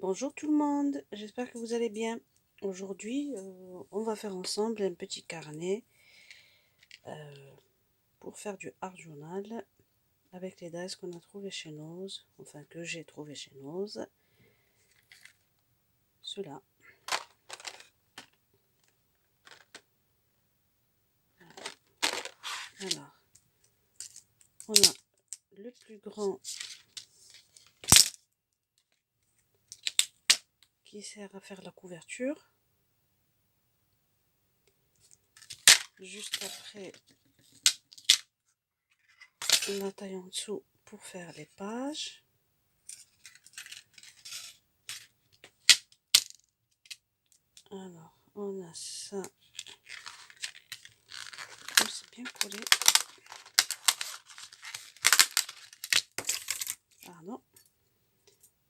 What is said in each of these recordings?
Bonjour tout le monde, j'espère que vous allez bien. Aujourd'hui, on va faire ensemble un petit carnet pour faire du art journal avec les dies qu'on a trouvé chez Nose, enfin que j'ai trouvé chez Nose. Ceux-là. Alors, on a le plus grand qui sert à faire la couverture. Juste après, la taille en dessous pour faire les pages. Alors, on a ça. Oh, c'est bien collé. Pardon.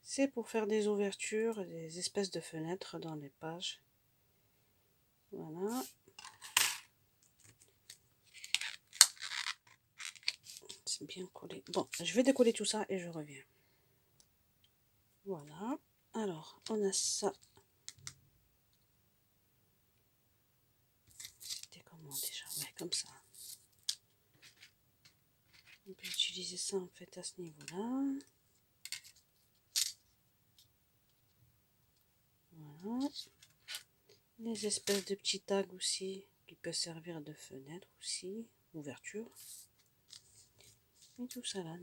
C'est pour faire des ouvertures, des espèces de fenêtres dans les pages. Voilà. C'est bien collé. Bon, je vais décoller tout ça et je reviens. Voilà. Alors, on a ça. C'était comment déjà? Ouais, comme ça. On peut utiliser ça en fait à ce niveau-là. Voilà. Les espèces de petits tags aussi, qui peuvent servir de fenêtre aussi, ouverture. Et tout ça là,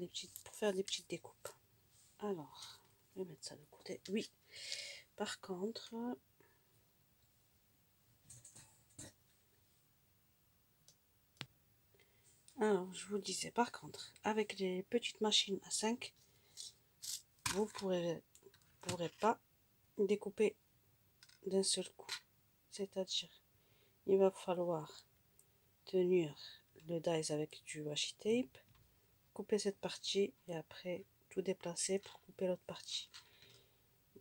pour faire des petites découpes. Alors, je vais mettre ça de côté. Oui, par contre, alors je vous disais, par contre, avec les petites machines à 5, vous ne pourrez pas découper d'un seul coup. C'est-à-dire, il va falloir tenir le dies avec du washi tape, couper cette partie et après tout déplacer pour couper l'autre partie.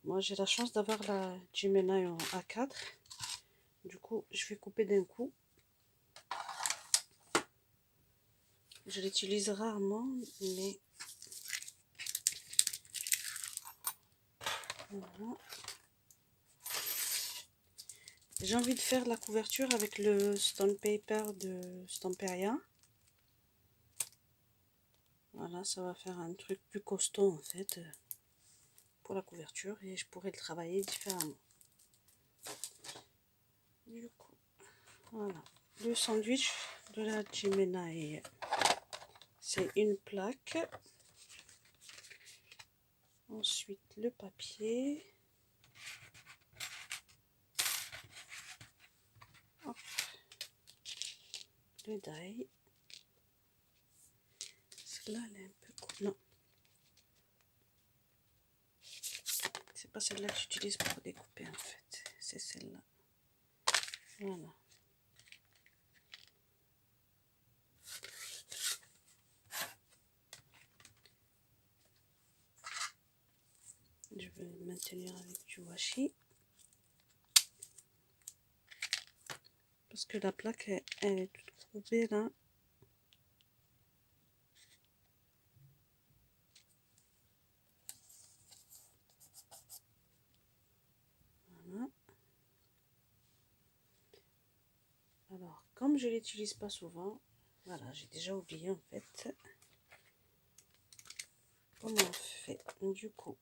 Moi j'ai la chance d'avoir la Gemini en A4, du coup je vais couper d'un coup. Je l'utilise rarement, mais voilà. J'ai envie de faire la couverture avec le Stone Paper de Stamperia. Voilà, ça va faire un truc plus costaud en fait pour la couverture et je pourrais le travailler différemment. Du coup, voilà. Le sandwich de la Gemini, c'est une plaque. Ensuite, le papier. Hop. Le die. Celle-là, elle est un peu cool. Non. C'est pas celle-là que j'utilise pour découper en fait. C'est celle-là. Voilà. Je vais le maintenir avec du washi. Parce que la plaque, elle est toute courbée là. Voilà. Alors, comme je l'utilise pas souvent, voilà, j'ai déjà oublié en fait comment on fait. Du coup,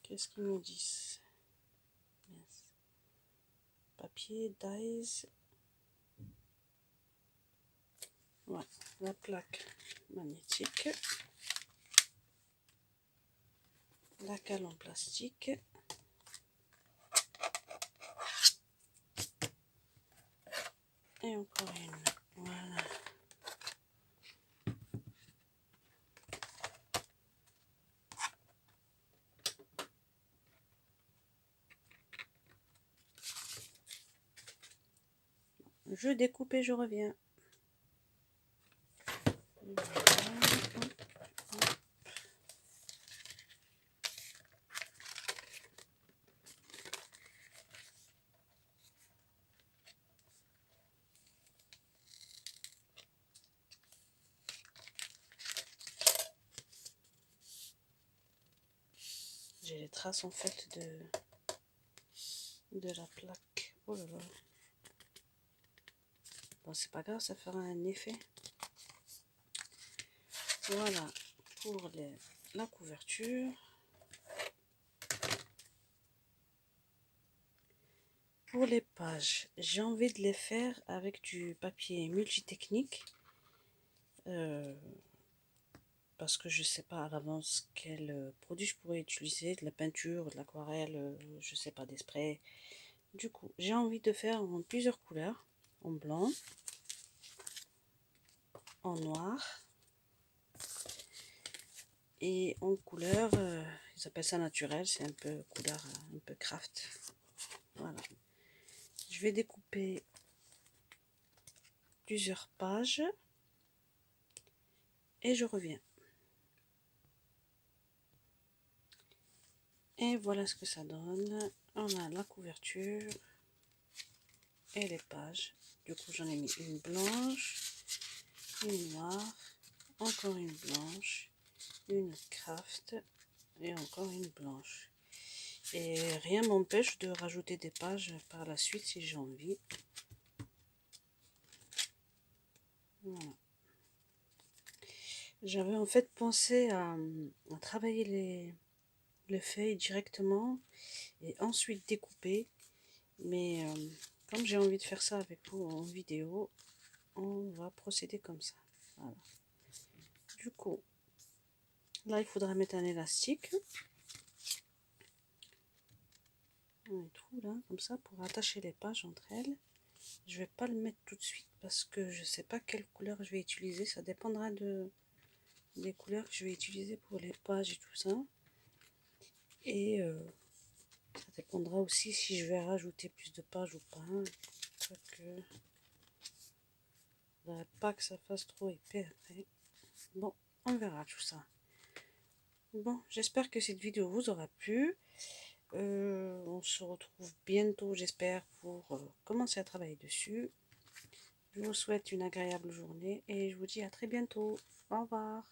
qu'est-ce qu'ils nous disent? Yes. Papier, dies. Voilà, la plaque magnétique. La cale en plastique. Et encore une. Voilà. Je découpe et je reviens. Voilà. j'ai les traces en fait de la plaque. Oh là là. Bon, c'est pas grave, ça fera un effet. Voilà pour la couverture. Pour les pages, j'ai envie de les faire avec du papier multitechnique. Parce que je sais pas à l'avance quel produit je pourrais utiliser, de la peinture, de l'aquarelle, je sais pas, des sprays. Du coup, j'ai envie de faire en plusieurs couleurs, en blanc, en noir et en couleur, ils appellent ça naturel, c'est un peu couleur, un peu craft. Voilà. Je vais découper plusieurs pages et je reviens. Et voilà ce que ça donne. On a la couverture et les pages. Du coup, j'en ai mis une blanche, une noire, encore une blanche, une craft et encore une blanche. Et rien m'empêche de rajouter des pages par la suite si j'ai envie. Voilà. J'avais en fait pensé à travailler les feuilles directement et ensuite découper. Mais comme j'ai envie de faire ça avec vous en vidéo, on va procéder comme ça. Voilà. Du coup, là il faudra mettre un élastique. Un trou là, comme ça, pour attacher les pages entre elles. Je vais pas le mettre tout de suite parce que je sais pas quelle couleur je vais utiliser. Ça dépendra des couleurs que je vais utiliser pour les pages et tout ça. Et ça dépendra aussi si je vais rajouter plus de pages ou pas. Que faudrait pas que ça fasse trop épais après. Bon, on verra tout ça. Bon, j'espère que cette vidéo vous aura plu. On se retrouve bientôt, j'espère, pour commencer à travailler dessus. Je vous souhaite une agréable journée et je vous dis à très bientôt. Au revoir.